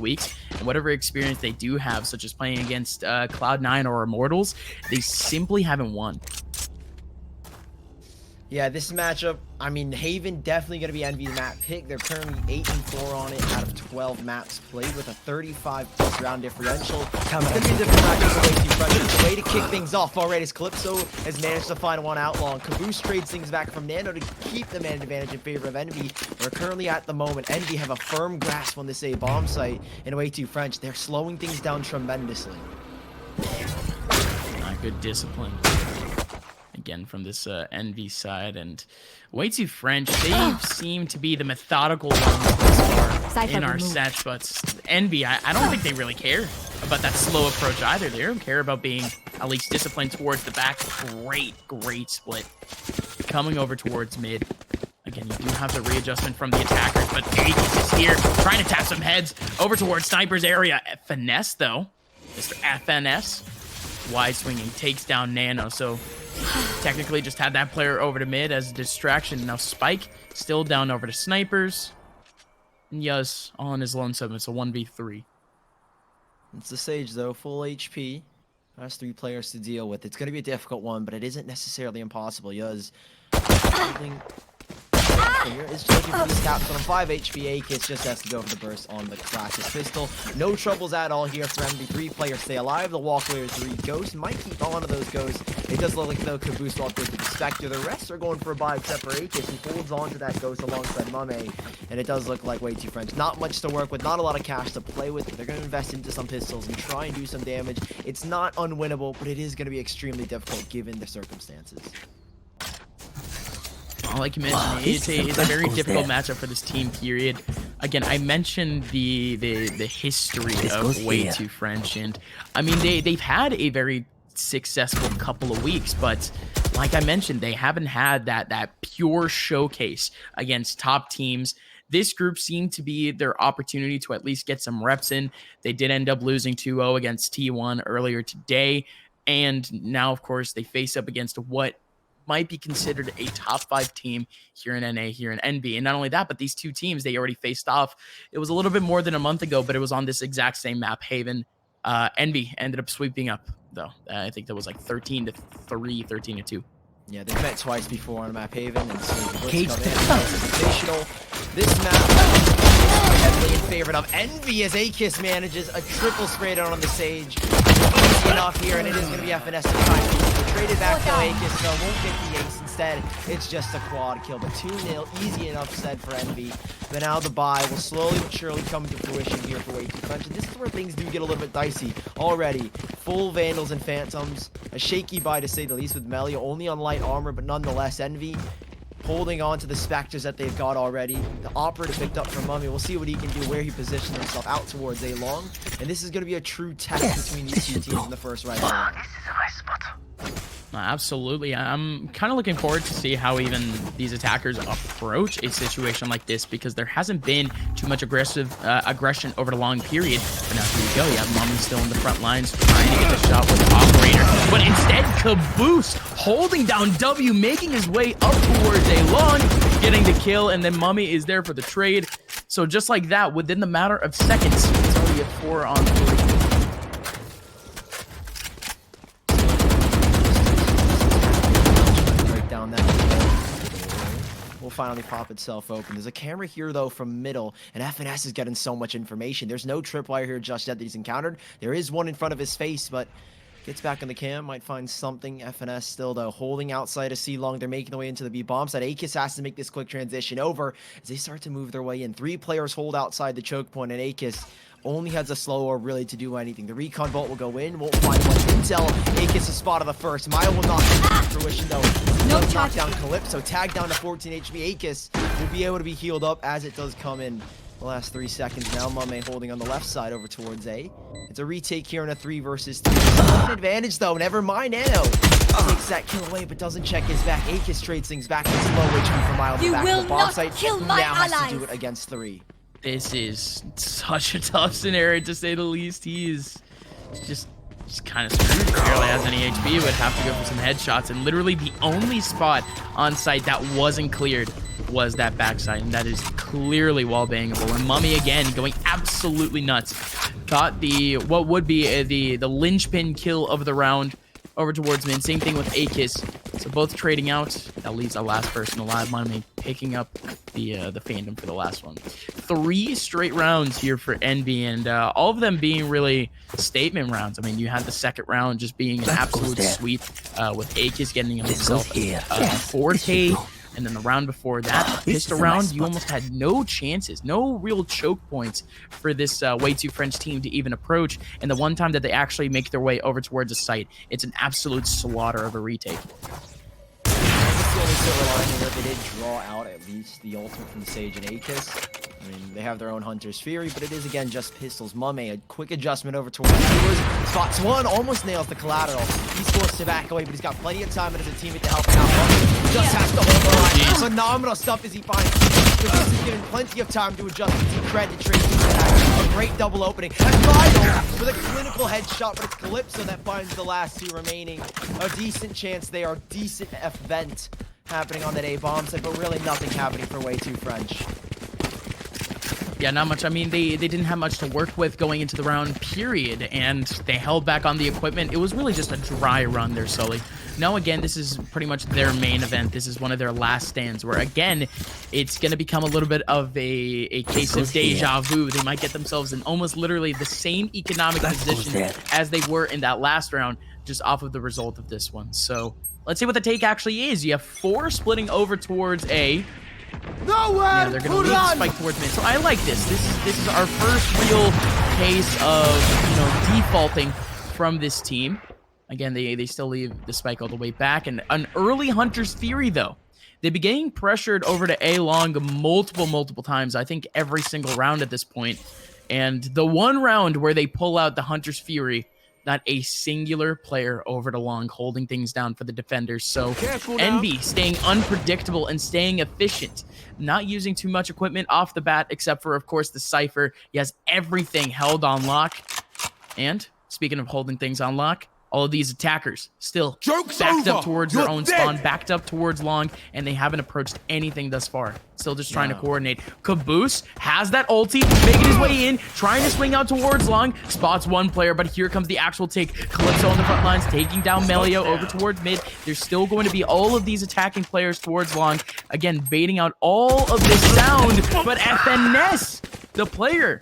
weeks, and whatever experience they do have, such as playing against Cloud9 or Immortals, they simply haven't won. Yeah, this matchup, I mean, Haven definitely going to be Envy's map pick. They're currently 8-4 on it out of 12 maps played with a 35+ round differential. It's going to be a different matchup for wtfmoses. It's a way to kick things off already as Calypso has managed to find one outlaw. And Caboose trades things back from Nano to keep the man advantage in favor of Envy. We're currently at the moment, Envy have a firm grasp on this A bomb site in wtfmoses. They're slowing things down tremendously. Not good discipline. Again, from this Envy side, and wtfmoses, they seem to be the methodical ones thus far in our sets, but Envy, I don't think they really care about that slow approach either. They don't care about being at least disciplined towards the back. Great split. Coming over towards mid. Again, you do have the readjustment from the attackers, but Aegis is here, trying to tap some heads over towards Sniper's area. Finesse, though. Mr. FNS, wide swinging, takes down Nano, so technically just had that player over to mid as a distraction. Now Spike still down over to Snipers. And Yuz all on his lone 7. It's a 1v3. It's the Sage, though. Full HP. Has 3 players to deal with. It's going to be a difficult one, but it isn't necessarily impossible. Yuz here is looking for the snaps on a 5 HP. Akis just has to go for the burst on the Classic Pistol. No troubles at all here for Envy. 3 players stay alive. The walkway 3 Ghosts might keep on to those Ghosts. It does look like though Caboose walked with the Spectre. The rest are going for a buy except for Akis. He holds on to that Ghost alongside Mame. And it does look like wtfmoses. Not much to work with, not a lot of cash to play with. But they're going to invest into some pistols and try and do some damage. It's not unwinnable, but it is going to be extremely difficult given the circumstances. Like you mentioned, it's a very difficult matchup for this team, period. Again, I mentioned the history of wtfmoses, and I mean they've had a very successful couple of weeks, but like I mentioned, they haven't had that pure showcase against top teams. This group seemed to be their opportunity to at least get some reps in. They did end up losing 2-0 against T1 earlier today, and now of course they face up against what might be considered a top 5 team here in NA, here in NB. And not only that, but these two teams, they already faced off. It was a little bit more than a month ago, but it was on this exact same map, Haven. NB ended up sweeping up, though. I think that was like 13-3, 13-2. Yeah, they've met twice before on map Haven, and so this map heavily in favor of Envy as Akis manages a triple spray down on the Sage. Easy enough here, and it is going to be FNS to try. Traded back to Akis, so won't get the ace. Instead, it's just a quad kill, but 2-0, easy enough said for Envy. But now the buy will slowly but surely come to fruition here for wtfmoses. This is where things do get a little bit dicey already. Full Vandals and Phantoms, a shaky buy to say the least with Melia, only on light armor, but nonetheless, Envy holding on to the Spectres that they've got already. The Operative picked up from Mummy. We'll see what he can do, where he positions himself out towards A long. And this is going to be a true test between these two teams in the first round. Absolutely. I'm kind of looking forward to see how even these attackers approach a situation like this, because there hasn't been too much aggression over the long period. But now here we go. You have Mummy still in the front lines trying to get the shot with the Operator. But instead, Caboose holding down W, making his way up towards A long, getting the kill, and then Mummy is there for the trade. So just like that, within the matter of seconds, it's already a 4-on-3. Will finally pop itself open. There's a camera here though from middle, and FNS is getting so much information. There's no tripwire here just yet that he's encountered. There is one in front of his face, but gets back on the cam, might find something. FNS still though holding outside of C-Long. They're making their way into the B bomb side. Akis has to make this quick transition over as they start to move their way in. 3 players hold outside the choke point, and Akis only has a slow or really to do anything. The recon bolt will go in, won't find much intel. Akis is spotted the first. Maya will not come to fruition though. No knock down Calypso, tag down to 14 HP. Akis will be able to be healed up as it does come in the last 3 seconds. Now Mame holding on the left side over towards A. It's a retake here in a 3 versus 3. An advantage though, never mind. Nano takes that kill away but doesn't check his back. Akis trades things back. It's low HP for Mile in the back of the bomb site. Kill my now allies. has to do it against 3. This is such a tough scenario, to say the least. He is just kind of screwed. Barely has any HP, would have to go for some headshots, and literally the only spot on site that wasn't cleared was that backside, and that is clearly wall bangable. And Mummy again going absolutely nuts. Thought what would be the linchpin kill of the round over towards mid. Same thing with Akis. So both trading out. That leaves our last person alive. Mummy picking up the fandom for the last one. 3 straight rounds here for NB, and all of them being really statement rounds. I mean, you had the second round just being an absolute sweep with Akis getting himself Forte. And then the round before that, pistol round, you almost had no chances, no real choke points for this way too French team to even approach. And the one time that they actually make their way over towards a site, it's an absolute slaughter of a retake. That's the only silver lining that they did draw out at least the ultimate from Sage and Akis. I mean, they have their own Hunter's Fury, but it is, again, just pistols. Mummy, a quick adjustment over towards viewers. Spots one, almost nails the collateral. He's forced to back away, but he's got plenty of time and as a teammate to help him out. Mummy just has to hold the line. Phenomenal stuff as he finds. This is given plenty of time to adjust. It's credit trade. A great double opening. And Vital with a clinical headshot, but it's Calypso that finds the last 2 remaining. A decent chance they are decent event happening on that A bomb side, but really nothing happening for way too French. Yeah, not much. I mean, they didn't have much to work with going into the round, period, and they held back on the equipment. It was really just a dry run there, Sully. Now, again, this is pretty much their main event. This is one of their last stands where, again, it's going to become a little bit of a case of deja vu. They might get themselves in almost literally the same economic position as they were in that last round, just off of the result of this one. So let's see what the take actually is. You have 4 splitting over towards A. Yeah, they're gonna leave the spike towards mid. So I like this. This is our first real case of, you know, defaulting from this team. Again, they still leave the spike all the way back. And an early Hunter's Fury, though. They've been getting pressured over to A long multiple times. I think every single round at this point. And the one round where they pull out the Hunter's Fury, not a singular player over to long holding things down for the defenders. So NB staying unpredictable and staying efficient, not using too much equipment off the bat, except for, of course, the Cypher. He has everything held on lock. And speaking of holding things on lock, all of these attackers still backed up towards their own spawn, backed up towards long, and they haven't approached anything thus far. Still just trying to coordinate. Caboose has that ulti, making his way in, trying to swing out towards long, spots one player, but here comes the actual take. Calypso on the front lines, taking down Melio over towards mid. There's still going to be all of these attacking players towards long. Again, baiting out all of this sound, but FNS, the player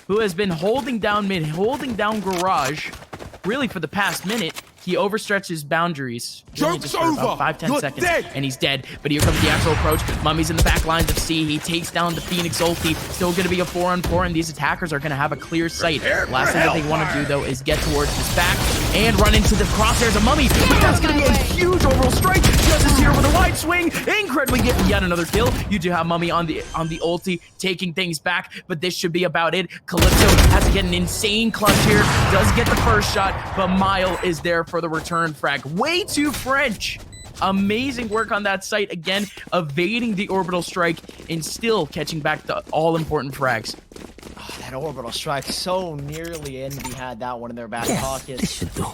who has been holding down mid, holding down garage, really for the past minute, he overstretched his boundaries. Really just for about 5-10 seconds, and he's dead. But here comes the actual approach. Mummy's in the back lines of C. He takes down the Phoenix ulti. Still going to be a 4-on-4, and these attackers are going to have a clear sight. Last thing that they want to do, though, is get towards this back and run into the crosshairs of Mummy. But that's going to be a huge overall strike. Just is here with a wide swing. Incredibly get yet another kill. You do have Mummy on the ulti, taking things back, but this should be about it. Calypso has to get an insane clutch here. Does get the first shot, but Mile is there for the return frag. Way too French. Amazing work on that site. Again, evading the orbital strike and still catching back the all-important frags. Oh, that orbital strike so nearly Envy had that one in their back pocket. This should do.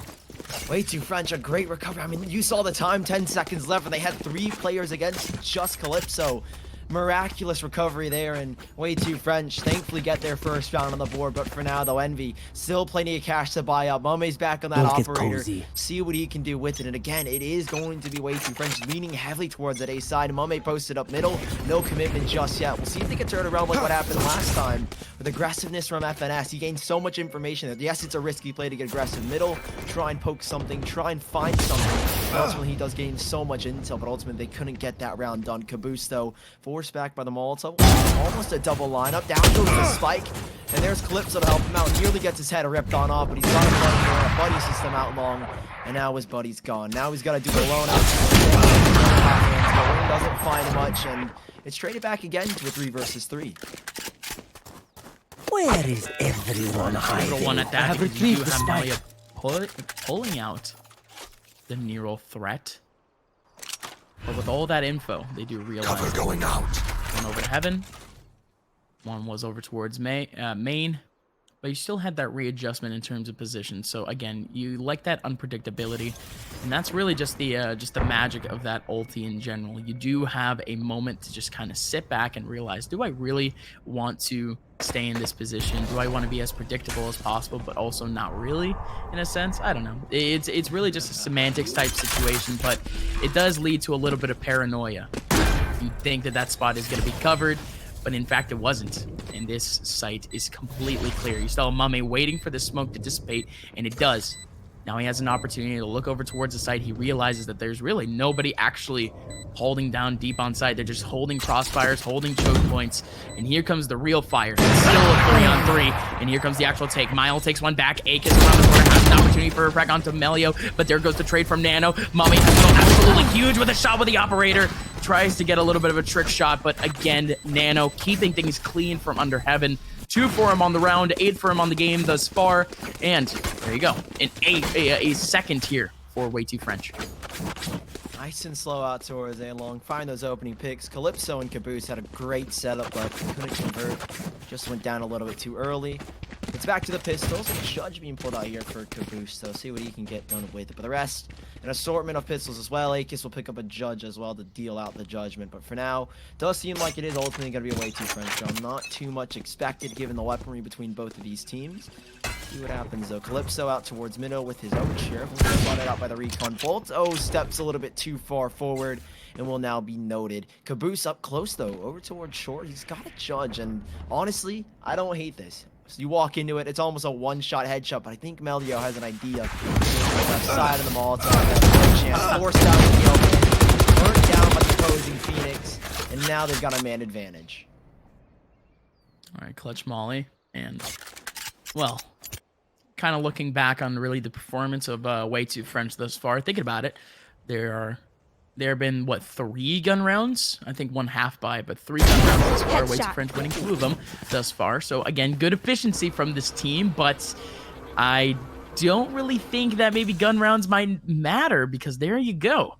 Way too French, a great recovery. I mean, you saw the time, 10 seconds left, and they had 3 players against just Calypso. Miraculous recovery there, and way too French thankfully get their first round on the board. But for now, though, Envy still plenty of cash to buy up. Mummy's back on that operator, see what he can do with it. And again, it is going to be way too French, leaning heavily towards that A side. Mummy posted up middle, no commitment just yet. We'll see if they can turn around like what happened last time with aggressiveness from FNS. He gained so much information that yes, it's a risky play to get aggressive middle, try and poke something, try and find something. But ultimately, he does gain so much intel, but ultimately they couldn't get that round done. Caboose, though, forced back by the Molotov. Almost a double lineup. Down goes the spike. And there's Calypso to help him out. Nearly gets his head ripped on off, but he's got a buddy system out long. And now his buddy's gone. Now he's got to do the lone out. But doesn't find much, and it's traded back again to a 3 versus 3. Where is everyone hiding? One at that. You do have Malia pulling out the Nero threat. But with all that info, they do realize cover going out. One over to heaven. One was over towards main. but you still had that readjustment in terms of position. So again, you like that unpredictability, and that's really just the magic of that ulti in general. You do have a moment to just kind of sit back and realize, do I really want to stay in this position? Do I want to be as predictable as possible, but also not really, in a sense? I don't know. It's really just a semantics type situation, but it does lead to a little bit of paranoia. You think that that spot is going to be covered, but in fact it wasn't, and this site is completely clear. You saw Mame waiting for the smoke to dissipate, and it does. Now he has an opportunity to look over towards the site. He realizes that there's really nobody actually holding down deep on site. They're just holding crossfires, holding choke points, and here comes the real fire. It's still a 3-on-3, and here comes the actual take. Mile takes one back. Akis around the corner has an opportunity for a frag onto Melio, but there goes the trade from Nano. Mame has to go absolutely huge with a shot with the operator. Tries to get a little bit of a trick shot, but again, Nano keeping things clean from under heaven. 2 for him on the round, 8 for him on the game thus far, and there you go, a second here for Way Too French. Nice and slow out towards A-Long. Find those opening picks. Calypso and Caboose had a great setup, but couldn't convert. Just went down a little bit too early. It's back to the pistols. Judge being pulled out here for Caboose, so see what he can get done with it. But the rest, an assortment of pistols as well. Akis will pick up a Judge as well to deal out the judgment. But for now, does seem like it is ultimately going to be a Way Too French show. Not too much expected given the weaponry between both of these teams. See what happens though. Calypso out towards middle with his own share. Spotted out by the recon bolt. Oh, steps a little bit too far forward and will now be noted. Caboose up close though, over towards short. He's got a Judge, and honestly, I don't hate this. So you walk into it, it's almost a one-shot headshot, but I think Melio has an idea. Left side of the Molotov, no chance. Forced out in the open, burnt down by the opposing Phoenix, and now they've got a man advantage. All right, clutch Molly, and well, kind of looking back on really the performance of Way Too French thus far, thinking about it, there have been, what, 3 gun rounds? I think 1 half by, but 3 gun rounds thus far. Way Too French winning 2 of them thus far. So again, good efficiency from this team, but I don't really think that maybe gun rounds might matter, because there you go.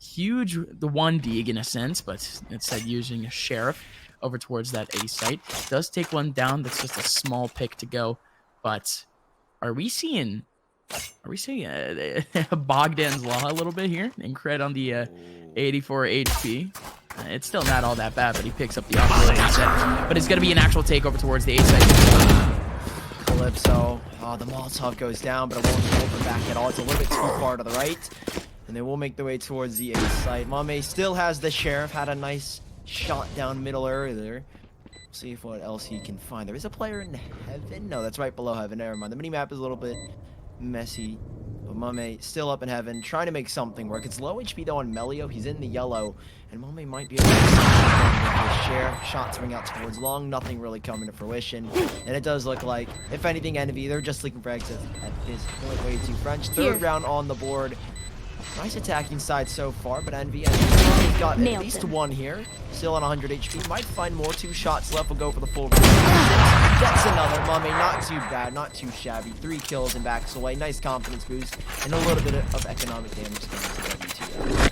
Huge, the 1 dig in a sense, but instead using a sheriff over towards that A site. Does take one down. That's just a small pick to go, but are we seeing Bogdan's Law a little bit here? And cred on the 84 HP. It's still not all that bad, but he picks up the operator set. But it's going to be an actual takeover towards the A side. Calypso. Oh, the Molotov goes down, but it won't hold them back at all. It's a little bit too far to the right. And they will make their way towards the A site. Mame still has the sheriff. Had a nice shot down middle earlier. See if what else he can find. There is a player in heaven. No, that's right below heaven. Never mind. The minimap is a little bit messy, but Mame still up in heaven, trying to make something work. It's low HP though on Melio. He's in the yellow, and Mame might be able to share. Shots ring out towards long, nothing really coming to fruition. And it does look like, if anything, Envy, they're just leaking frags at this point. Way Too French. Third round on the board. Nice attacking side so far, but Envy has got at least 1 here. Still on 100 HP. Might find more. 2 shots left. Will go for the full. Gets another. Mame, not too bad, not too shabby. 3 kills and backs away. Nice confidence boost and a little bit of economic damage going to W2.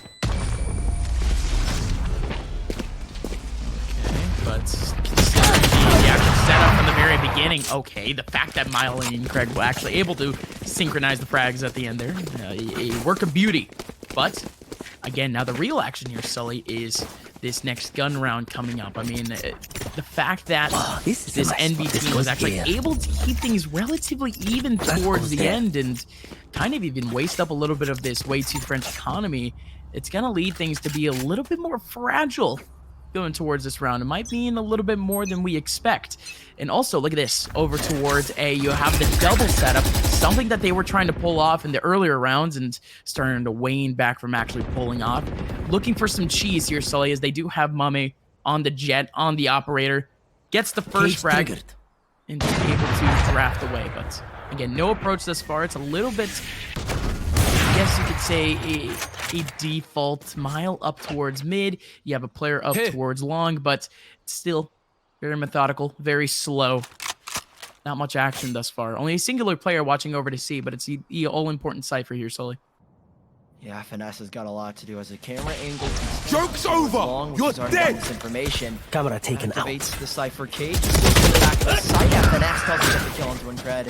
Okay, but considering the actual setup from the very beginning, okay, the fact that Miley and Craig were actually able to synchronize the frags at the end there, a work of beauty. But again, now the real action here, Sully, is this next gun round coming up. I mean, the fact that this NB team was actually able to keep things relatively even towards the end and kind of even waste up a little bit of this Way Too French economy, it's going to lead things to be a little bit more fragile going towards this round. It might mean a little bit more than we expect. And also, look at this. Over towards A, you have the double setup, something that they were trying to pull off in the earlier rounds and starting to wane back from actually pulling off. Looking for some cheese here, Sully, as they do have Mame on the jet, on the operator. Gets the first frag and is able to draft away. But again, no approach thus far. It's a little bit, I guess you could say, a default mile up towards mid. You have a player up towards long, but still very methodical, very slow. Not much action thus far. Only a singular player watching over to C, but it's the all-important cipher here, Sully. Yeah, Finesse has got a lot to do as a camera angle. Joke's over! You're dead! This information. Camera taken out. Activates the Cypher Cage. Still to the back of the site. Finesse doesn't get the kill onto Incred.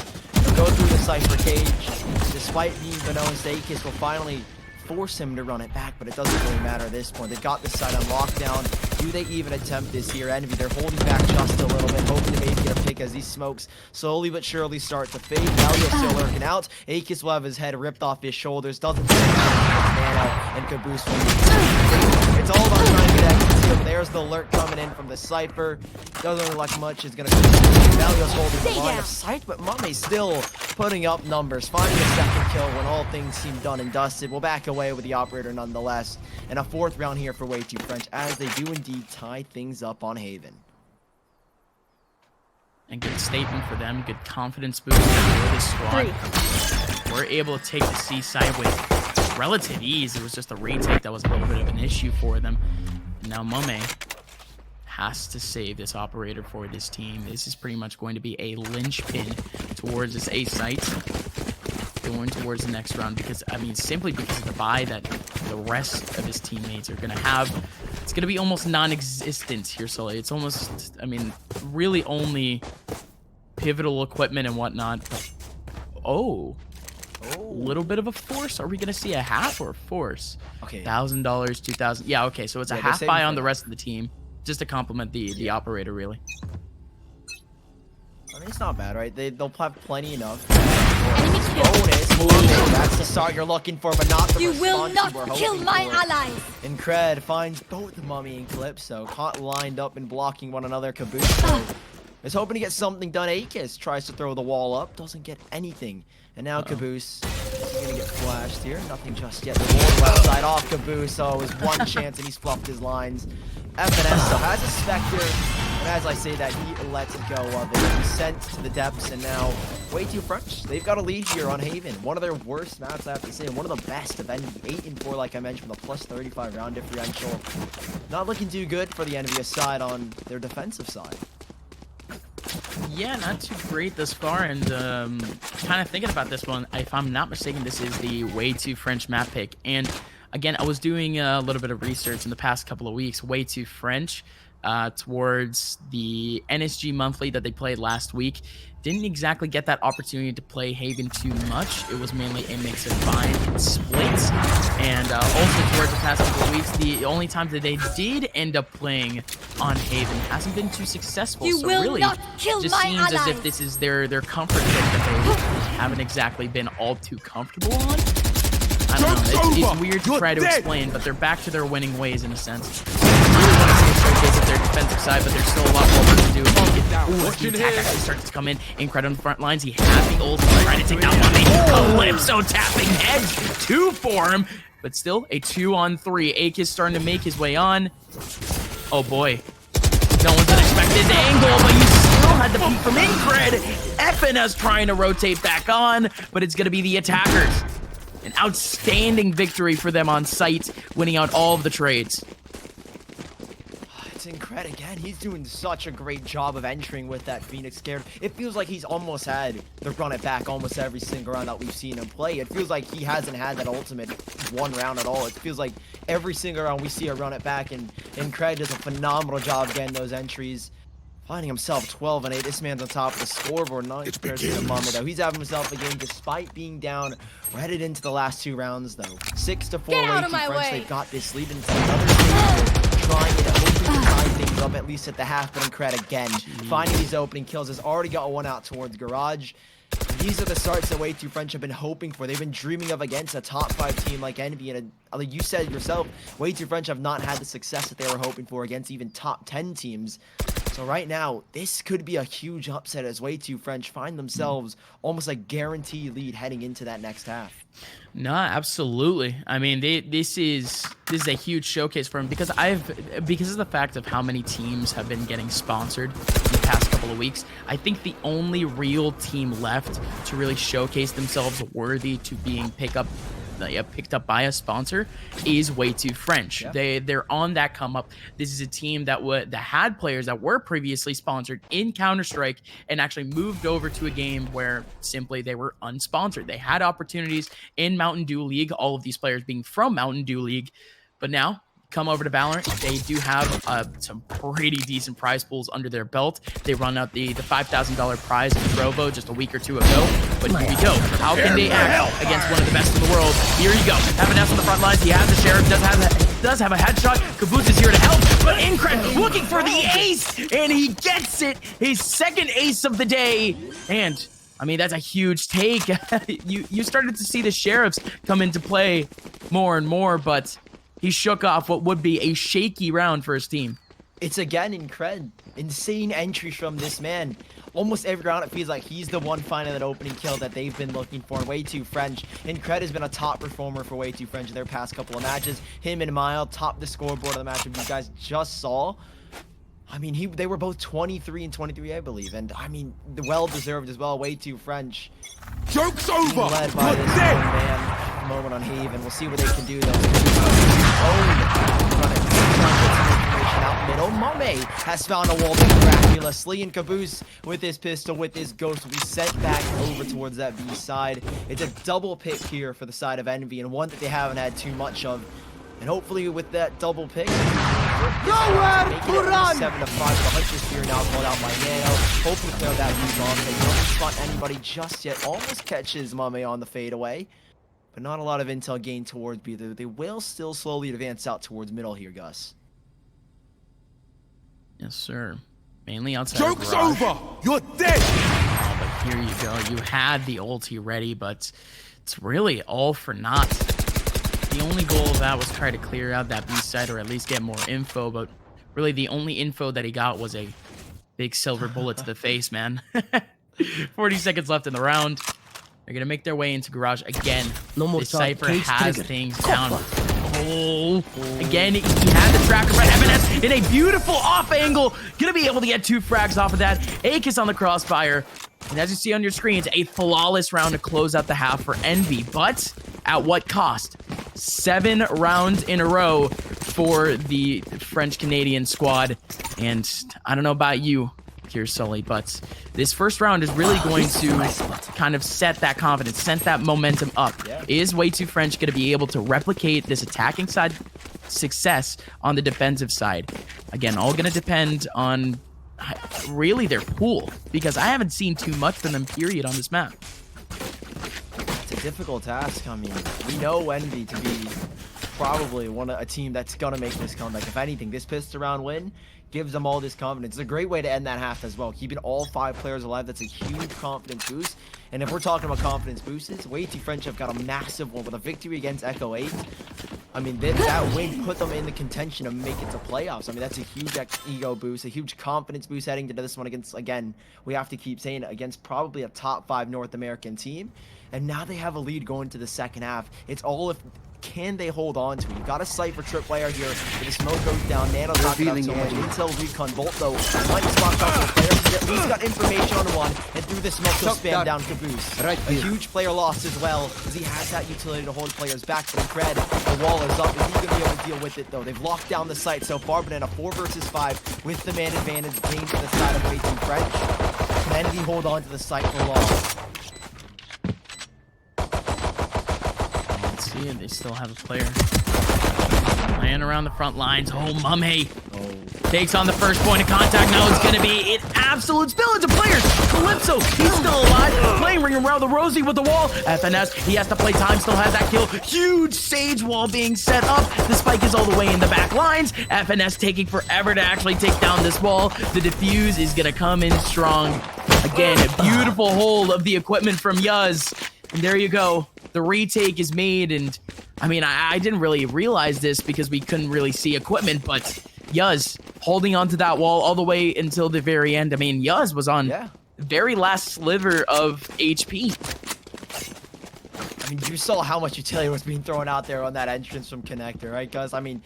He'll go through the Cypher Cage. Despite being below, Akis will finally force him to run it back, but it doesn't really matter at this point. They've got this side on lockdown. Do they even attempt this here? Envy, they're holding back just a little bit, hoping to maybe get a pick as these smokes slowly but surely start to fade. Valio still lurking out. Akis will have his head ripped off his shoulders. Doesn't mana, and Caboose will. It's all about trying to get exits here, but there's the alert coming in from the Cypher. Doesn't look like much is going to come. Valio's holding the line of sight, but Mame still putting up numbers, finding a second kill when all things seem done and dusted. We'll back away with the operator nonetheless. And a 4th round here for wtfrench as they do indeed tie things up on Haven. And good statement for them, good confidence boost for this squad. We're able to take the C side with relative ease. It was just the retake that was a little bit of an issue for them. And now Mame has to save this operator for this team. This is pretty much going to be a linchpin towards this A site going towards the next round, because I mean simply because of the buy that the rest of his teammates are going to have. It's going to be almost non-existent here, Sully. It's almost, I mean, really only pivotal equipment and whatnot. Oh, a little bit of a force. Are we going to see a half or a force? Okay. $1,000, 2,000. Yeah, okay. So it's a half buy on the rest of the team, just to complement the operator, really. I mean, it's not bad, right? They'll have plenty enough. Bonus. That's the start you're looking for, but not the You will not kill my allies. Incred finds both Mummy and Calypso caught lined up and blocking one another. Caboose is hoping to get something done. Akis tries to throw the wall up, doesn't get anything. And now Caboose is going to get flashed here. Nothing just yet. The wall left side off Caboose. So it was one chance and he's fluffed his lines. FNS still has a Spectre. And as I say that, he lets go of it. He's sent to the depths, and now wtfrench. They've got a lead here on Haven. One of their worst maps, I have to say, and one of the best of Envy. 8-4, like I mentioned, with a plus 35 round differential. Not looking too good for the Envious side on their defensive side. Yeah, not too great thus far, and kind of thinking about this one, if I'm not mistaken, this is the wtfrench map pick. And again, I was doing a little bit of research in the past couple of weeks. wtfrench, towards the NSG monthly that they played last week, didn't exactly get that opportunity to play Haven too much. It was mainly a mix of bind and splits. And also towards the past couple of weeks, the only time that they did end up playing on Haven hasn't been too successful. You so will really, not kill just my seems allies. as if this is their comfort zone that they haven't exactly been all too comfortable on. I don't know. It's weird to try to explain, but they're back to their winning ways in a sense. Really want to see a showcase of their defensive side, but there's still a lot more work to do. The attack actually starts to come in. Incred on the front lines. He has the ult. He's trying to take down Mummy. Calypso tapping heads. 2 for him, but still a 2-on-3. Akis starting to make his way on. Oh boy. No one's gonna expect this angle, but you still had the peek from Incred. FNS trying to rotate back on, but it's gonna be the attackers. An outstanding victory for them on site, winning out all of the trades. It's Incred again. He's doing such a great job of entering with that Phoenix scared. It feels like he's almost had the run it back almost every single round that we've seen him play. It feels like he hasn't had that ultimate one round at all. It feels like every single round we see a run it back, and Incred does a phenomenal job getting those entries. Finding himself 12-8. This man's on top of the scoreboard. Not compared to the moment, though. He's having himself a game despite being down. We're headed into the last 2 rounds, though. 6-4 wtfrench. They've got this lead into another stage. Trying it, hoping to tie things up at least at the half, but Incred again. Finding these opening kills. Has already got one out towards Garage. These are the starts that wtfrench have been hoping for. They've been dreaming of against a top 5 team like Envy. And like you said yourself, wtfrench have not had the success that they were hoping for against even top 10 teams. So right now, this could be a huge upset as wtfrench find themselves almost a guaranteed lead heading into that next half. No, absolutely. I mean, this is a huge showcase for him because of the fact of how many teams have been getting sponsored in the past couple of weeks. I think the only real team left to really showcase themselves worthy to being pick up picked up by a sponsor is Way Too French. Yeah. They're on that come up. This is a team that had players that were previously sponsored in Counter-Strike and actually moved over to a game where simply they were unsponsored. They had opportunities in Mountain Dew League, all of these players being from Mountain Dew League, but now come over to Valorant. They do have some pretty decent prize pools under their belt. They run out the $5,000 prize in Trovo just a week or two ago. But here we go. How can they act against one of the best in the world? Here you go. FNS on the front lines. He has the Sheriff. Does have a headshot. Caboose is here to help. But Incred looking for the ace. And he gets it. His second ace of the day. And I mean, that's a huge take. you started to see the Sheriffs come into play more and more, but he shook off what would be a shaky round for his team. It's again Incred. Insane entries from this man. Almost every round it feels like he's the one finding that opening kill that they've been looking for. Way Too French. Incred has been a top performer for Way Too French in their past couple of matches. Him and Mile topped the scoreboard of the matchup you guys just saw. I mean, they were both 23 and 23, I believe. And I mean, well-deserved as well. Way Too French. Joke's over! Led by this one man moment on Haven. We'll see what they can do, though. Out middle. Mame has found a wall miraculously, and Caboose with his pistol, with his ghost, will be sent back over towards that B side. It's a double pick here for the side of Envy, and one that they haven't had too much of. And hopefully with that double pick, nowhere to run! 7-5. The Hunter Spear now called out by Nano. Hoping to clear that move off. They don't spot anybody just yet. Almost catches Mame on the fadeaway. But not a lot of intel gained towards B. They will still slowly advance out towards middle here, Gus. Yes, sir. Mainly outside. Joke's over! You're dead! Oh, but here you go. You had the ulti ready, but it's really all for naught. The only goal of that was try to clear out that B side or at least get more info, but really the only info that he got was a big silver bullet to the face, man. 40 seconds left in the round. They're going to make their way into Garage again. No more this Cypher has things down. Oh, again, he had the tracker by FNS in a beautiful off angle. Going to be able to get 2 frags off of that. Akis on the crossfire. And as you see on your screens, a flawless round to close out the half for Envy. But at what cost? 7 rounds in a row for the French-Canadian squad. And I don't know about you here, Sully, but this first round is really going to kind of set that confidence, set that momentum up. Yeah. Is Way Too French going to be able to replicate this attacking side success on the defensive side? Again, all going to depend on really their pool, because I haven't seen too much from them, period, on this map. It's a difficult task. I mean, we know Envy to be probably a team that's going to make this comeback. If anything, this pistol round win gives them all this confidence. It's a great way to end that half as well. Keeping all 5 players alive, that's a huge confidence boost. And if we're talking about confidence boosts, Way Too French have got a massive one with a victory against Echo 8. I mean, that win put them in the contention to make it to playoffs. I mean, that's a huge ego boost, a huge confidence boost heading into this one against, again, we have to keep saying it, against probably a top 5 North American team. And now they have a lead going to the second half. It's all if can they hold on to it? You've got a Cypher tripwire here. The smoke goes down. Nano's not got so much. Intel recon bolt though. Might spot the players. He's at least got information on one. And through the smoke, he'll spam down Caboose. A huge player lost as well, as he has that utility to hold players back. But Fred, the wall is up. Is he going to be able to deal with it though? They've locked down the site so far, but in a 4 versus 5 with the man advantage gained to the side of Way Too French. Can he hold on to the site for long? And they still have a player laying around the front lines. Oh, Mame takes on the first point of contact. Now it's going to be an absolute spillage of players. Calypso, he's still alive. Playing ring around the Rosie with the wall. FNS, he has to play time, still has that kill. Huge Sage wall being set up. The spike is all the way in the back lines. FNS taking forever to actually take down this wall. The defuse is going to come in strong. Again, a beautiful hold of the equipment from Yuz. And there you go. The retake is made, and I mean, I didn't really realize this because we couldn't really see equipment, but Yuz holding onto that wall all the way until the very end. I mean, Yuz was on the very last sliver of HP. I mean, you saw how much utility was being thrown out there on that entrance from Connector, right, guys? I mean,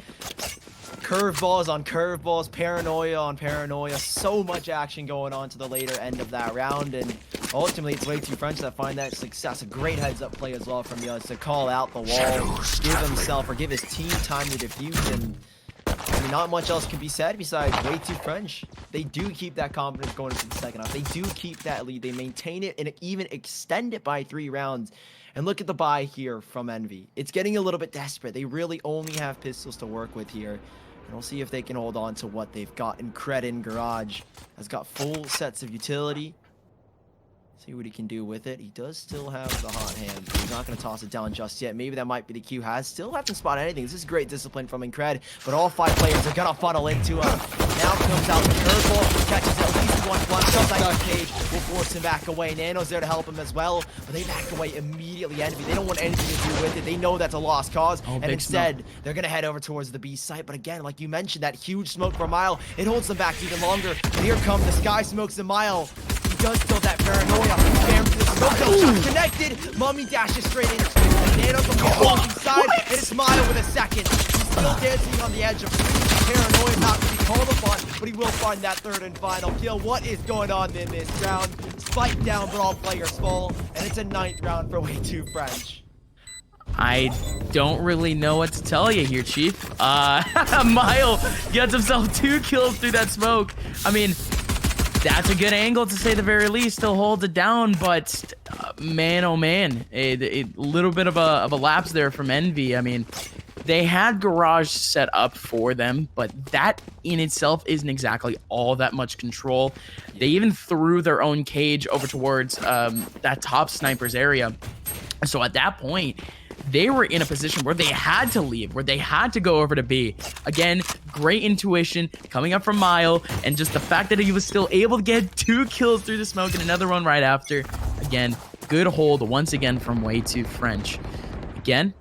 curveballs on curveballs, paranoia on paranoia. So much action going on to the later end of that round, and Ultimately, it's way too French that find that success. A great heads-up play as well from Yuz to call out the wall, give himself or give his team time to defuse, and I mean, not much else can be said besides way too French. They do keep that confidence going into the second half. They do keep that lead. They maintain it and even extend it by 3 rounds. And look at the buy here from Envy. It's getting a little bit desperate. They really only have pistols to work with here. And we'll see if they can hold on to what they've got. And Cred in Garage has got full sets of utility. See what he can do with it. He does still have the hot hand. He's not going to toss it down just yet. Maybe that might be the Q has. Still haven't spotted anything. This is great discipline from Incred, but all 5 players are going to funnel into him. Now comes out the curveball, catches at least 1 punch. Sometimes Cage will force him back away. Nano's there to help him as well, but they back away immediately. Envy, they don't want anything to do with it. They know that's a lost cause, and instead, they're going to head over towards the B site. But again, like you mentioned, that huge smoke for Mile, it holds them back even longer. And here come the Sky Smokes and Mile. He does still that paranoia. Bam to the smoke. Shot connected. Mummy dashes straight into it. Nano from the opposing side. And it's Mile with a second. He's still dancing on the edge of paranoia, not to be called upon, but he will find that 3rd and final kill. What is going on in this round? Spike down, but all players fall. And it's a 9th round for way too French. I don't really know what to tell you here, Chief. Mile gets himself 2 kills through that smoke. I mean, that's a good angle to say the very least. Still holds it down, but man, oh man, a little bit of a lapse there from Envy. I mean, they had Garage set up for them, but that in itself isn't exactly all that much control. They even threw their own cage over towards that top sniper's area. So at that point, they were in a position where they had to leave, where they had to go over to B. Again, great intuition coming up from Mile, and just the fact that he was still able to get 2 kills through the smoke and another one right after. Again, good hold once again from way too French. Again,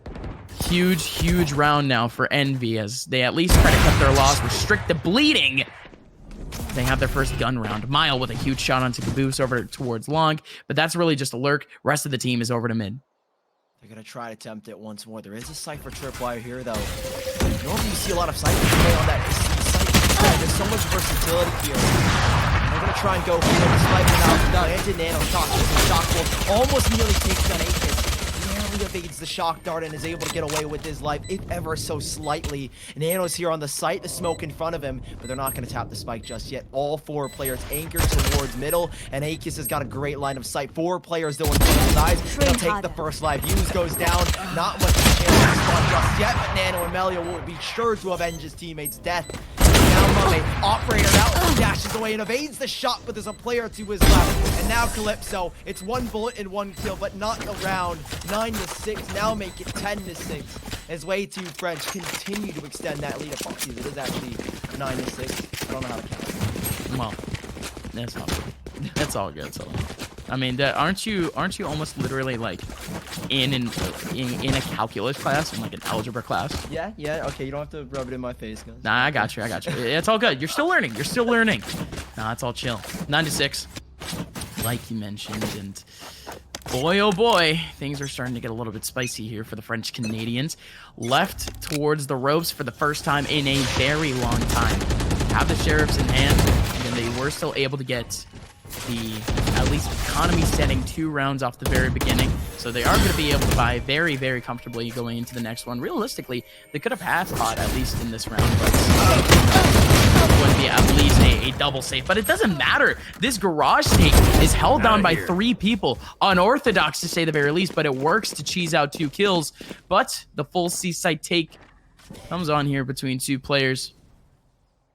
huge round now for Envy as they at least try to cut their loss, restrict the bleeding. They have their first gun round. Mile with a huge shot onto Caboose over towards long, but that's really just a lurk. Rest of the team is over to mid. They're going to try to attempt it once more. There is a Cypher tripwire here, though. Normally you see a lot of Cyphers play on that site. There's so much versatility here. And they're going to try and go for the Cypher now. Landed Nano shot. Shock almost nearly takes down Akis. Narrowly evades the shock dart and is able to get away with his life, if ever so slightly. Nano's here on the site, the smoke in front of him, but they're not going to tap the spike just yet. All 4 players anchored towards middle, and Akis has got a great line of sight. 4 players though on both sides. They'll take the first live. Use goes down. Not much of a chance to spawn just yet, but Nano and Melia will be sure to avenge his teammate's death. Now Mummy, operator out, dashes away and evades the shot, but there's a player to his left. And now Calypso, it's 1 bullet and 1 kill, but not a round. 9-6, now make it 10-6. As way too French continue to extend that lead. Apologies, it is actually 9-6. I don't know how to count. Well, that's not good. That's all good. So, I mean, aren't you almost literally like in a calculus class, in like an algebra class? Yeah. Okay, you don't have to rub it in my face, guys. Nah, I got you. It's all good. You're still learning. Nah, it's all chill. 9-6, like you mentioned, and boy, oh boy, things are starting to get a little bit spicy here for the French Canadians. Left towards the ropes for the first time in a very long time. Have the sheriffs in hand, and they were still able to get the, at least, economy setting 2 rounds off the very beginning. So they are going to be able to buy very comfortably going into the next one. Realistically, they could have passed pot at least in this round, but would be at least a double safe. But it doesn't matter. This garage take is held down by 3 people. Unorthodox to say the very least, but it works to cheese out 2 kills. But the full C-site take comes on here between 2 players.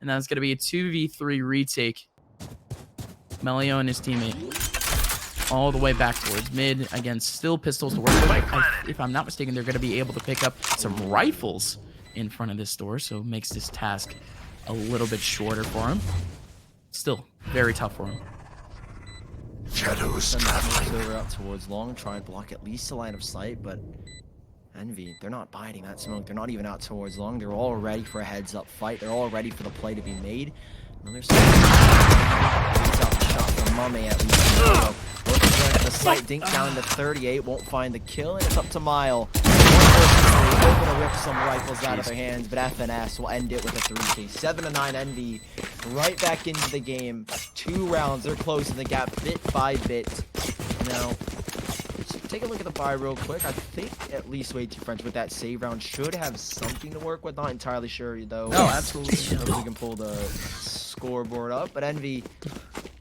And that's going to be a 2v3 retake. Melio and his teammate all the way back towards mid. Again, still pistols to work with. If I'm not mistaken, they're going to be able to pick up some rifles in front of this door, so it makes this task a little bit shorter for him. Still very tough for him. Shadows traveling out towards long, try and block at least a line of sight, but Envy, they're not biting that smoke. They're not even out towards long. They're all ready for a heads-up fight. They're all ready for the play to be made. Another out the shot from Mummy at least. Looking for the sight, dink down to 38, won't find the kill, and it's up to Mile. They're going to rip some rifles out of their hands, but FNS will end it with a 3K. 7-9 Envy right back into the game. 2 rounds, they're closing the gap bit by bit. Now, take a look at the buy real quick. I think at least Way Too French with that save round should have something to work with. Not entirely sure though. No, absolutely. Hopefully we can pull the scoreboard up. But Envy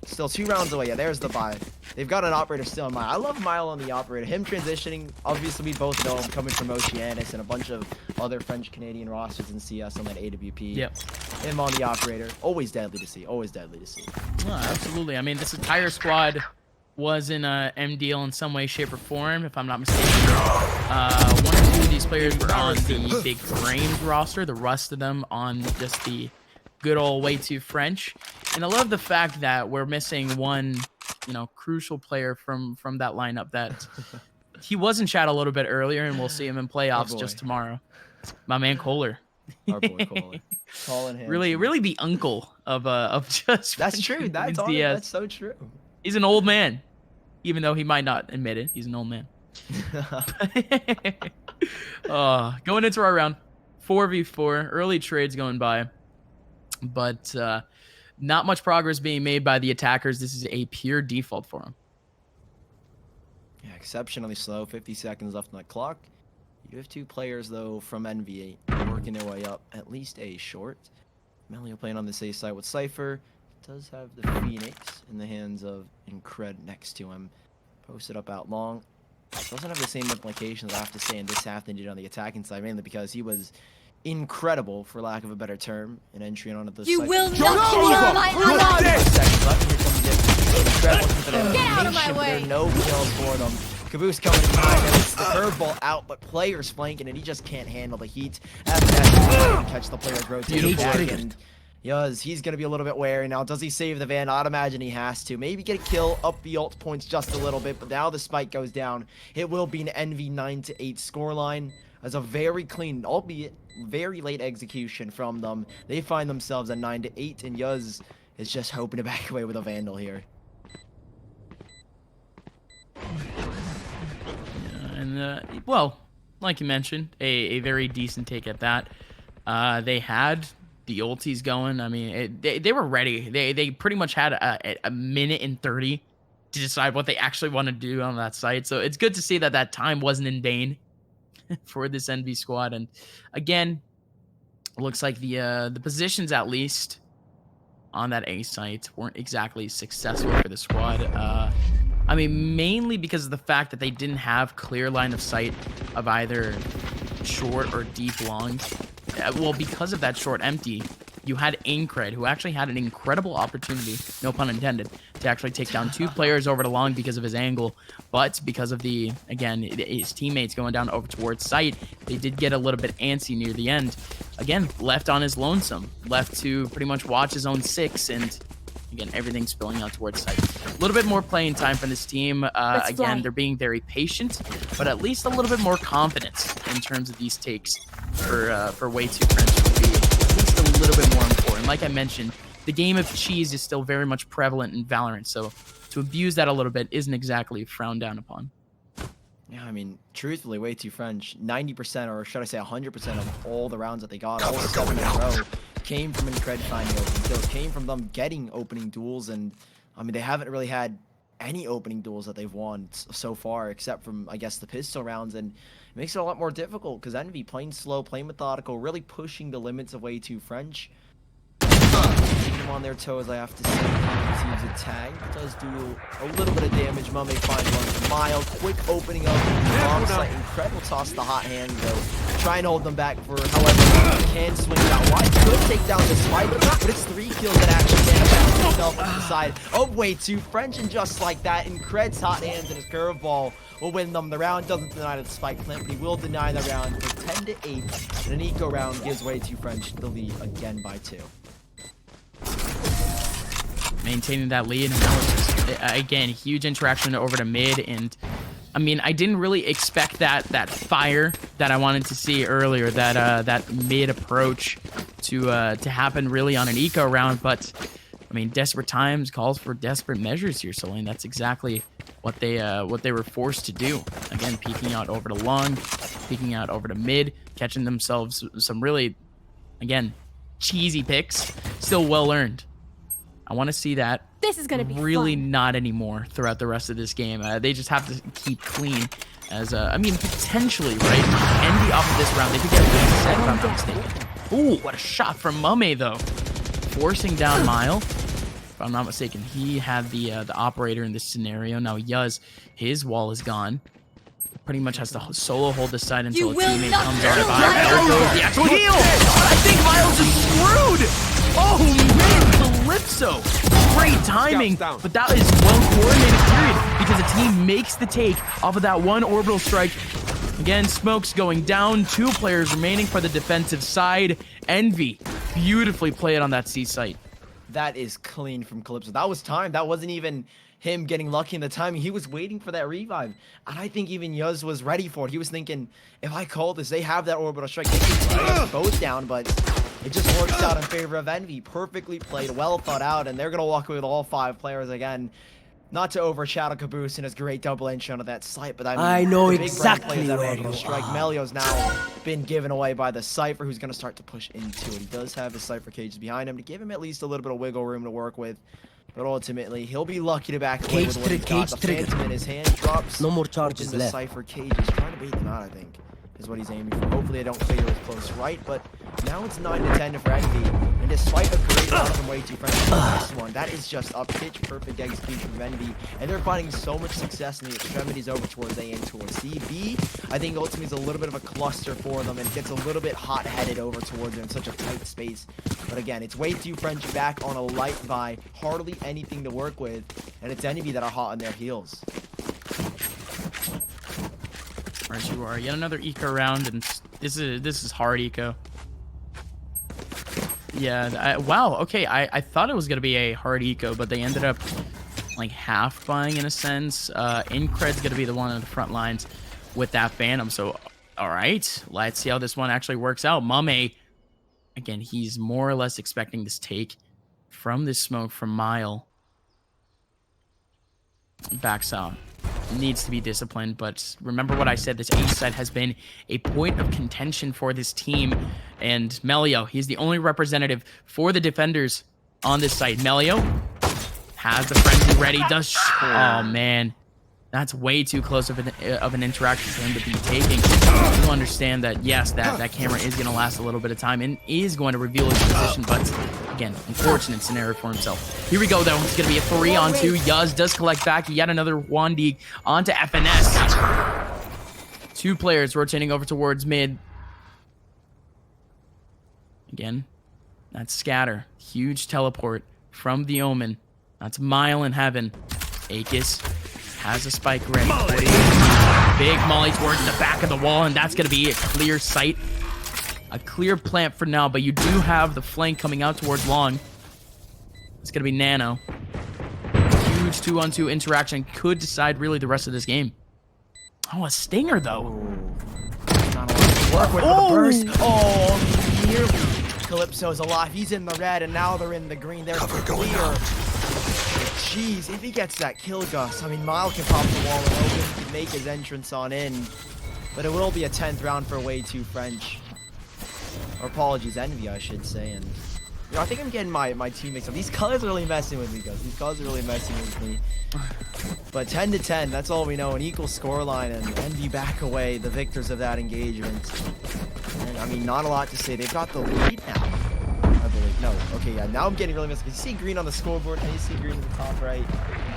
still 2 rounds away. Yeah, there's the buy. They've got an operator still in mind. I love Mile on the operator. Him transitioning, obviously we both know him coming from Oceanus and a bunch of other French-Canadian rosters in CS on that AWP. Yep. Him on the operator. Always deadly to see. Always deadly to see. Oh, absolutely. I mean, this entire squad was in a M deal in some way, shape, or form, if I'm not mistaken. 1 or 2 of these players were on the big framed roster, the rest of them on just the good old Way Too French. And I love the fact that we're missing one, crucial player from that lineup that he was in chat a little bit earlier, and we'll see him in playoffs just tomorrow. My man Kohler. Our boy Kohler. Calling him. Really the uncle of just. That's true. That's so true. He's an old man, even though he might not admit it. He's an old man. Going into our round, 4v4, early trades going by, but not much progress being made by the attackers. This is a pure default for them. Yeah, exceptionally slow. 50 seconds left on the clock. You have 2 players, though, from NV working their way up at least A short. Melio playing on the A side with Cypher. Does have the Phoenix in the hands of Incred next to him. Posted up out long. Doesn't have the same implications, I have to say, in this half than did on the attacking side, mainly because he was incredible, for lack of a better term, in entry on the You side. will not kill my ally! Seconds left, here comes the Incred looking for the Get out of my nation, but way. there are no kills for them. Caboose coming behind him. It's the curveball out, but players flanking, and he just can't handle the heat. After that, catch the player's rotating back, and he's going to be a little bit wary now. Does he save the Van? I'd imagine he has to. Maybe get a kill, up the ult points just a little bit, but now the spike goes down. It will be an NV 9-8 scoreline as a very clean, albeit very late execution from them. They find themselves at 9-8, and Yuz is just hoping to back away with a Vandal here. Well, like you mentioned, a very decent take at that. They had the ultis going. I mean, they were ready. They pretty much had a minute and 30 to decide what they actually want to do on that site. So it's good to see that time wasn't in vain for this NV squad. And again, looks like the positions, at least on that A site, weren't exactly successful for the squad. I mean, mainly because of the fact that they didn't have clear line of sight of either short or deep long. Well, because of that short empty, you had Incred, who actually had an incredible opportunity, no pun intended, to actually take down 2 players over to long because of his angle. But because of his teammates going down over towards site, they did get a little bit antsy near the end. Again, left on his lonesome, left to pretty much watch his own 6, and again, everything spilling out towards site. A little bit more playing time for this team. Again, they're being very patient, but at least a little bit more confidence in terms of these takes for Way Too French would be at least a little bit more important. Like I mentioned, the game of cheese is still very much prevalent in Valorant, so to abuse that a little bit isn't exactly frowned down upon. Yeah, I mean, truthfully, Way Too French, 90%, or should I say 100% of all the rounds that they got, all 7 in a row, came from Incred finding opening kills, came from them getting opening duels, and I mean, they haven't really had any opening duels that they've won so far, except from, I guess, the pistol rounds, and it makes it a lot more difficult, because Envy playing slow, playing methodical, really pushing the limits of Way Too French. Keeping them on their toes, I have to say. Receives a tag, does do a little bit of damage. Mummy finds one. Mild, quick opening up. Long sight, incredible toss the hot hand, though. Try and hold them back for however can swing it out wide. Could take down the spike, but it's 3 kills that actually manifests himself on the side of Way Too French, and just like that, Incred's hot hands and his curveball will win them the round. Doesn't deny the spike plant, but he will deny the round for 10-8. And an eco round gives Way Too French the lead again by 2. Maintaining that lead, and that was just, again, huge interaction over to mid. And I mean, I didn't really expect that fire that I wanted to see earlier, that mid approach to happen really on an eco round. But I mean, desperate times calls for desperate measures here, Solane. That's exactly what they were forced to do. Again, peeking out over to long, peeking out over to mid, catching themselves some really, again, cheesy picks, still well earned. I want to see that. This is gonna be really fun. not anymore throughout the rest of this game. They just have to keep clean. As I mean, potentially, right? Envy off of this round, they could get a good set if I'm not mistaken. Ooh, what a shot from Mame though, forcing down Mile. If I'm not mistaken, he had the operator in this scenario. Now Yuz, his wall is gone. Pretty much has to solo hold this side until a teammate comes on by. There goes the actual heal. I think Miles is screwed. Oh man, Calypso. Great timing, but that is well coordinated period because the team makes the take off of that one orbital strike. Again, Smoke's going down. 2 players remaining for the defensive side. Envy beautifully played on that C site. That is clean from Calypso. That was timed. That wasn't even him getting lucky in the timing. He was waiting for that revive. And I think even Yuz was ready for it. He was thinking, if I call this, they have that orbital strike. They can take us both down, but it just works out in favor of Envy. Perfectly played, well thought out, and they're going to walk away with all 5 players again. Not to overshadow Caboose and his great double entry onto that site, but I know the big exactly that where orbital you strike. are. Melio's now been given away by the Cypher, who's going to start to push into it. He does have his Cypher cages behind him to give him at least a little bit of wiggle room to work with. But ultimately, he'll be lucky to back away with what he's got. The Phantom in his hand drops. No more charges the left. Cypher cages, trying to bait them out, I think, is what he's aiming for. Hopefully they don't clear as close right, but now it's 9-10 for Envy. And despite a great run from way too friendly this one, that is just a pitch perfect execution from Envy. And they're finding so much success in the extremities over towards A and towards C. B, I think ultimately is a little bit of a cluster for them and gets a little bit hot-headed over towards them in such a tight space. But again, it's way too French back on a light buy, hardly anything to work with, and it's Envy that are hot on their heels. Right, you are. Yet another eco round, and this is hard eco. Yeah, wow, okay, I thought it was going to be a hard eco, but they ended up, like, half buying in a sense. Incred's going to be the one on the front lines with that Phantom, so, alright, let's see how this one actually works out. Mame, again, he's more or less expecting this take from this smoke from Mile. Backs out. Needs to be disciplined, but remember what I said, this A side has been a point of contention for this team, and Melio, he's the only representative for the defenders on this site. Melio has the frenzy ready, does oh man, that's way too close of an interaction for him to be taking. You understand that, yes, that camera is going to last a little bit of time and is going to reveal his position, but again, unfortunate scenario for himself. Here we go, though. It's going to be a 3-on-2. Yuz does collect back yet another Wandig onto FNS. 2 players rotating over towards mid. Again, that's Scatter. Huge teleport from the Omen. That's Mile in heaven. Aegis has a spike ready. Big molly towards the back of the wall, and that's going to be a clear sight. A clear plant for now, but you do have the flank coming out towards long. It's going to be Nano. Huge 2-on-2 interaction. Could decide really the rest of this game. Oh, a stinger, though. Not a lot to work with the burst. Oh, nearly. Calypso's alive. He's in the red, and now they're in the green. They're clear. Jeez, if he gets that kill, Gus, I mean, Mile can pop the wall and open. He can make his entrance on in. But it will be a 10th round for way too French. Or apologies, Envy, I should say. And you know, I think I'm getting my teammates up. These colors are really messing with me, Gus. These colors are really messing with me. But 10-10, that's all we know. An equal scoreline, and Envy back away, the victors of that engagement. And I mean, not a lot to say. They've got the lead now. I believe. No. Okay, yeah. Now I'm getting really messy. You see green on the scoreboard, and you see green in the top right.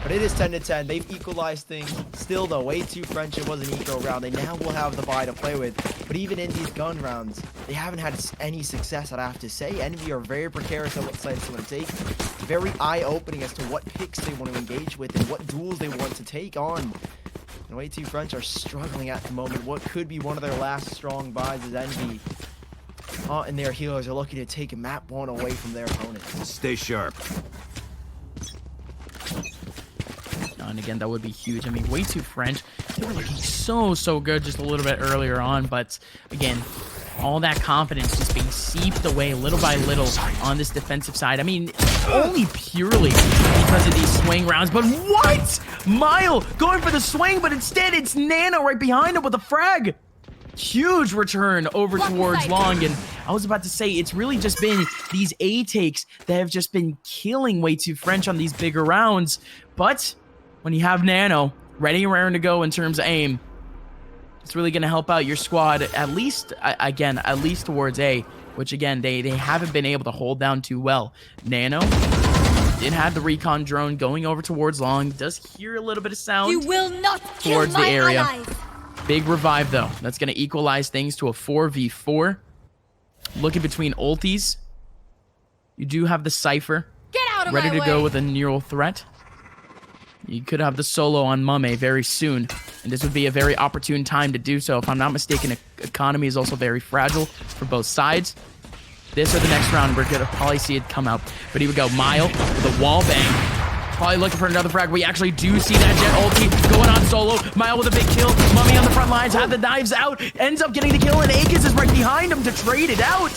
But it is 10-10. They've equalized things. Still, though, way too French. It was an eco round. They now will have the bye to play with. But even in these gun rounds, they haven't had any success, I'd have to say. Envy are very precarious on what sides they want to take. Very eye-opening as to what picks they want to engage with and what duels they want to take on. And way too French are struggling at the moment. What could be one of their last strong buys is Envy. And their healers are looking to take map 1 away from their opponents. Stay sharp. And again, that would be huge. I mean, way too French. They were looking so good just a little bit earlier on, but again, all that confidence just being seeped away little by little on this defensive side. I mean, only purely because of these swing rounds, but what? Mile going for the swing, but instead it's Nano right behind him with a frag. huge return over towards long. And I was about to say, it's really just been these A takes that have just been killing way too French on these bigger rounds. But when you have Nano ready and raring to go in terms of aim, it's really going to help out your squad, at least, again, at least towards A, which, again, they haven't been able to hold down too well. Nano did have the recon drone going over towards long. Does hear a little bit of sound. You will not towards kill my the area. allies. Big revive, though. That's going to equalize things to a 4v4. Looking between ultis. You do have the Cypher. Get out of ready my to way. go with a neural threat. You could have the solo on Mame very soon, and this would be a very opportune time to do so. If I'm not mistaken, economy is also very fragile for both sides. This or the next round, we're going to probably see it come out. But here we go, Mile with a wall bang. Probably looking for another frag. We actually do see that Jet ulti going on solo. Mile with a big kill. Mummy on the front lines, had the knives out, ends up getting the kill, and Akis is right behind him to trade it out.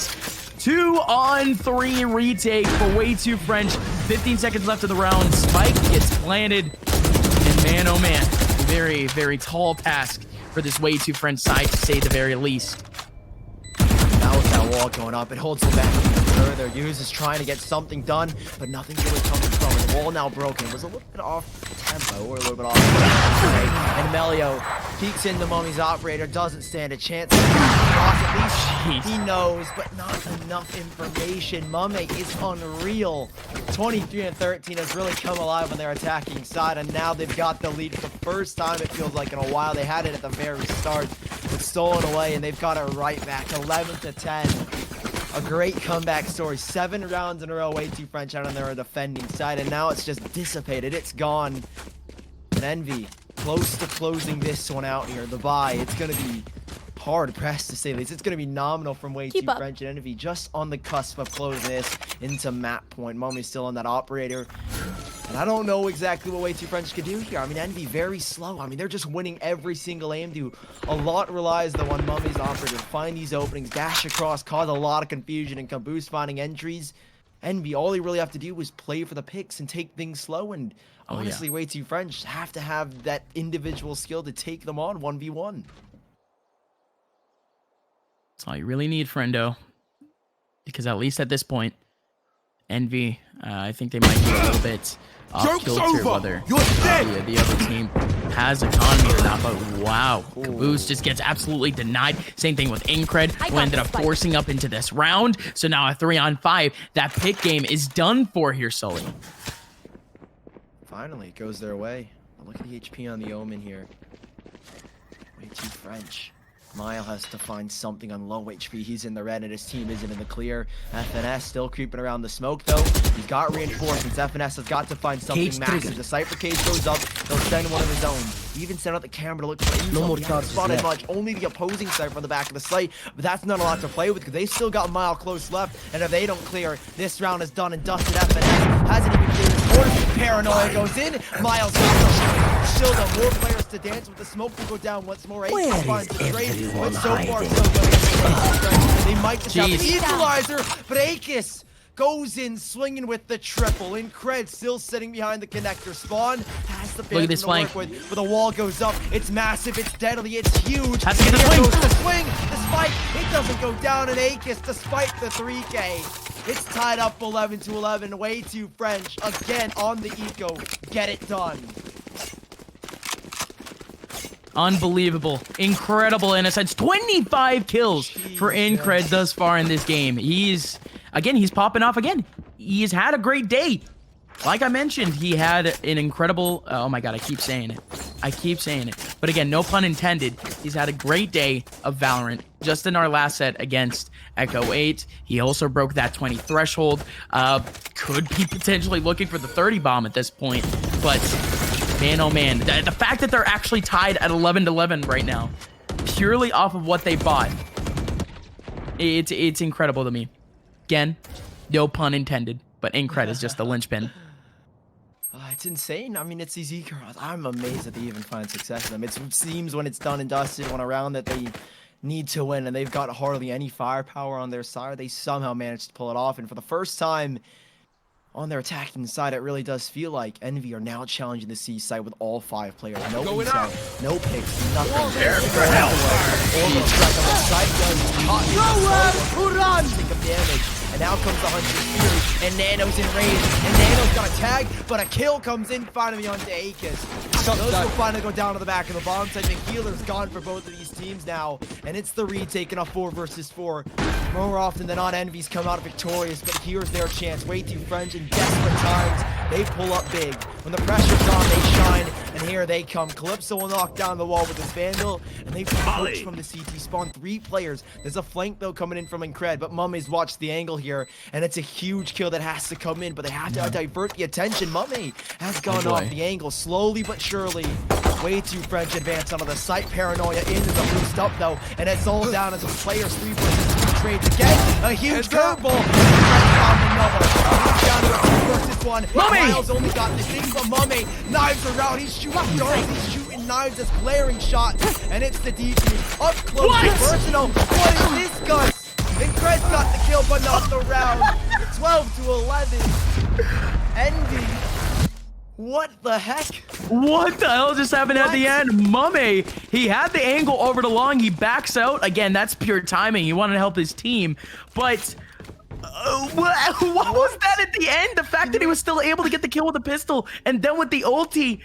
2-on-3 retake for way too French. 15 seconds left of the round. Spike gets planted. And man, oh man, very, very tall task for this way too French side, to say the very least. Now with that wall going up, it holds them back even further. Hughes is trying to get something done, but nothing's really coming from it. The wall now broken. It was a little bit off tempo, or a little bit off. And Melio peeks into Mummy's operator, doesn't stand a chance. At least he knows, but not enough information. Mummy is unreal. 23-13 has really come alive on their attacking side, and now they've got the lead for the first time, it feels like, in a while. They had it at the very start, but stolen away, and they've got it right back. 11-10. A great comeback story. 7 rounds in a row, way too French out on their defending side, and now it's just dissipated. It's gone. And Envy close to closing this one out here. The bye, it's going to be hard pressed to say the least. It's going to be nominal from way too French, and Envy just on the cusp of closing this into map point. Mummy's still on that operator, and I don't know exactly what way too French could do here. I mean, Envy very slow. I mean, they're just winning every single aim. A lot relies though on Mummy's operator to find these openings, dash across, cause a lot of confusion, and Caboose finding entries. Envy, all they really have to do is play for the picks and take things slow, and honestly, way too French have to have that individual skill to take them on 1v1. That's all you really need, friendo. Because at least at this point, Envy, I think they might be a little bit off kilter whether the other team has economy or not. But wow, Caboose just gets absolutely denied. Same thing with Incred, who ended up forcing up into this round. So now a 3-on-5. That pick game is done for here, Sully. Finally, it goes their way. Look at the HP on the Omen here. Way too French. Mile has to find something on low HP. He's in the red and his team isn't in the clear. FNS still creeping around the smoke though. He's got reinforcements. FNS has got to find something massive. The Cypher cage goes up. They'll send one of his own. He even sent out the camera to look for intel. No more charges spotted much. Only the opposing Cypher on the back of the site. But that's not a lot to play with because they still got Mile close left. And if they don't clear, this round is done and dusted. FNS hasn't even cleared his corner. Paranoia goes in. Miles still got more players to dance with. The smoke will go down once more. Ace finds the trade, but so far so good. They might just have the equalizer, but Akis goes in swinging with the triple. Incred still sitting behind the connector. Spawn has the Look at this flank. but the wall goes up. It's massive, it's deadly, it's huge. Has to get the Here swing. goes the swing. The spike, it doesn't go down in Akis despite the 3K. It's tied up 11-11. Way too French. Again on the eco. Get it done. Unbelievable. Incredible in a sense. 25 kills for Incred thus far in this game. He's popping off again. He's had a great day. Like I mentioned, he had an incredible... Oh my god, I keep saying it. But again, no pun intended. He's had a great day of Valorant. Just in our last set against Echo 8. He also broke that 20 threshold. Could be potentially looking for the 30 bomb at this point. But... man, oh man, the fact that they're actually tied at 11-11 right now, purely off of what they bought, it's incredible to me. Again, no pun intended, but Incred is just the linchpin. It's insane. I mean, it's these e-girls. I'm amazed that they even find success in them. It seems when it's done and dusted on a round that they need to win, and they've got hardly any firepower on their side. They somehow managed to pull it off, and for the first time on their attacking side, it really does feel like Envy are now challenging the C side with all 5 players. No intel, no picks, nothing. Prepare for hell! Nowhere to run! Take of damage, and now comes the Hunter's Fury, and Nano's in range, and Nano's got a tag, but a kill comes in finally onto Akis. Those will finally go down to the back of the bomb site. The healer's gone for both of these teams now, and it's the retake in a 4 versus 4. More often than not, Envy's come out victorious, but here's their chance. Way too French in desperate times. They pull up big. When the pressure's on, they shine, and here they come. Calypso will knock down the wall with his Vandal, and they approach from the CT spawn. 3 players. There's a flank, though, coming in from Incred, but Mummy's watched the angle here, and it's a huge kill that has to come in, but they have to divert the attention. Mummy has gone off the angle slowly but surely. Way too French advance onto the site. Paranoia into the boost up, though, and it's all down as the players 3 versus 2 trades again. A huge curveball. Down to a 2 versus 1. Miles only got the thing, but Mummy knives around. He's shooting darts. He's shooting knives as glaring shots, and it's the DP up close. Personal. What is this, Gus? Incred's got the kill, but not the round. 12 to 11. Envy. What the heck? What the hell just happened at the end? Mummy, he had the angle over the long. He backs out. Again, that's pure timing. He wanted to help his team. But what was that at the end? The fact that he was still able to get the kill with the pistol and then with the ulti.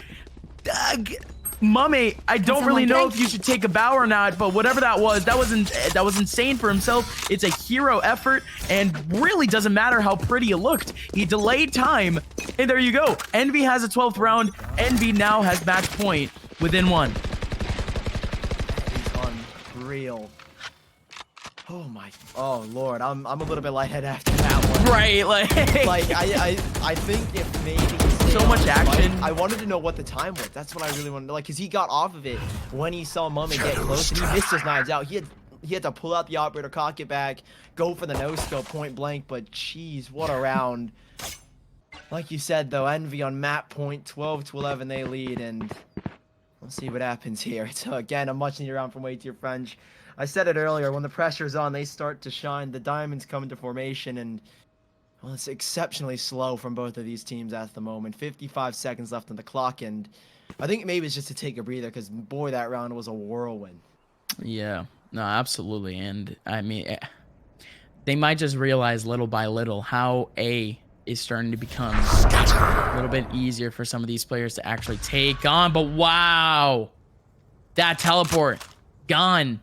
Mummy, I don't really know if you should take a bow or not, but whatever that was insane for himself. It's a hero effort, and really doesn't matter how pretty it looked. He delayed time, and there you go. Envy has a 12th round. Envy now has match point within 1. He's unreal. Oh Lord, I'm a little bit lightheaded after that one. Right, like I think if maybe so much action. I wanted to know what the time was. That's what I really wanted to know. Like, cause he got off of it when he saw Mummy get close, and he missed his knives out. He had to pull out the operator, cock it back, go for the no scope point blank. But jeez, what a round! Like you said though, Envy on map point, 12 to 11 they lead, and we'll see what happens here. It's again a much needed round from Way Too French. I said it earlier, when the pressure's on, they start to shine. The diamonds come into formation, and well, it's exceptionally slow from both of these teams at the moment. 55 seconds left on the clock, and I think maybe it's just to take a breather, because boy, that round was a whirlwind. Yeah, no, absolutely. And I mean, they might just realize little by little how A is starting to become a little bit easier for some of these players to actually take on. But wow, that teleport gone.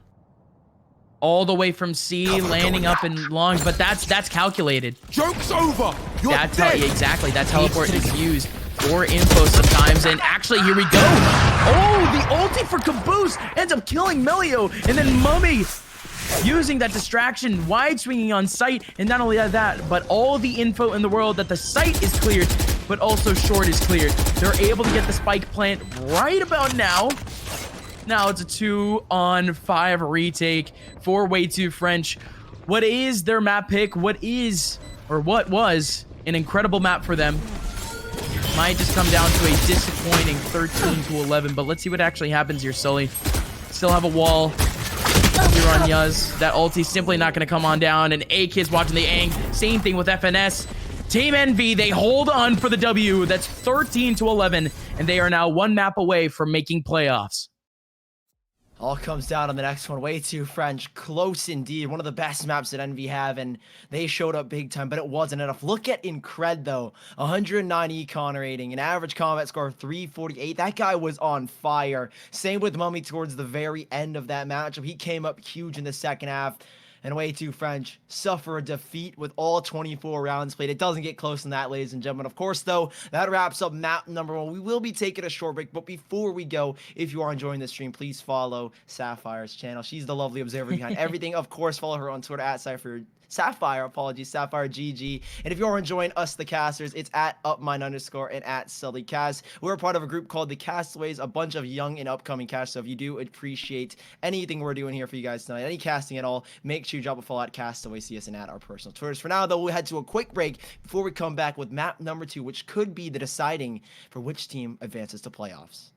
All the way from C, landing up in long, but that's calculated. Joke's over. You're dead. Exactly. That teleport is used for info sometimes, and actually, here we go. Oh, the ulti for Caboose ends up killing Melio, and then Mummy using that distraction, wide swinging on site, and not only that, but all the info in the world that the site is cleared, but also short is cleared. They're able to get the spike plant right about now. Now it's a 2-on-5 retake for Way Too French. What is their map pick? What was an incredible map for them? Might just come down to a disappointing 13 to 11, but let's see what actually happens here, Sully. Still have a wall here on Yuz. That ulti's simply not going to come on down, and A-Kid's watching the Ang. Same thing with FNS. Team Envy, they hold on for the W. That's 13 to 11, and they are now 1 map away from making playoffs. All comes down on the next one. Way Too French. Close indeed. One of the best maps that Envy have, and they showed up big time, but it wasn't enough. Look at Incred, though. 109 econ rating, an average combat score of 348. That guy was on fire. Same with Mummy towards the very end of that matchup. He came up huge in the second half. And Way Too French suffer a defeat with all 24 rounds played. It doesn't get close on that, ladies and gentlemen. Of course, though, that wraps up map number 1. We will be taking a short break, but before we go, if you are enjoying this stream, please follow Sapphire's channel. She's the lovely observer behind everything. Of course, follow her on Twitter at Sapphire, Sapphire GG. And if you are enjoying us, the casters, it's at @upmine_ and at SullyCast. We're a part of a group called the Castaways, a bunch of young and upcoming casters. So if you do appreciate anything we're doing here for you guys tonight, any casting at all, make sure you drop a follow at Castaway, see us, and at our personal Twitters. For now, though, we'll head to a quick break before we come back with map number 2, which could be the deciding for which team advances to playoffs.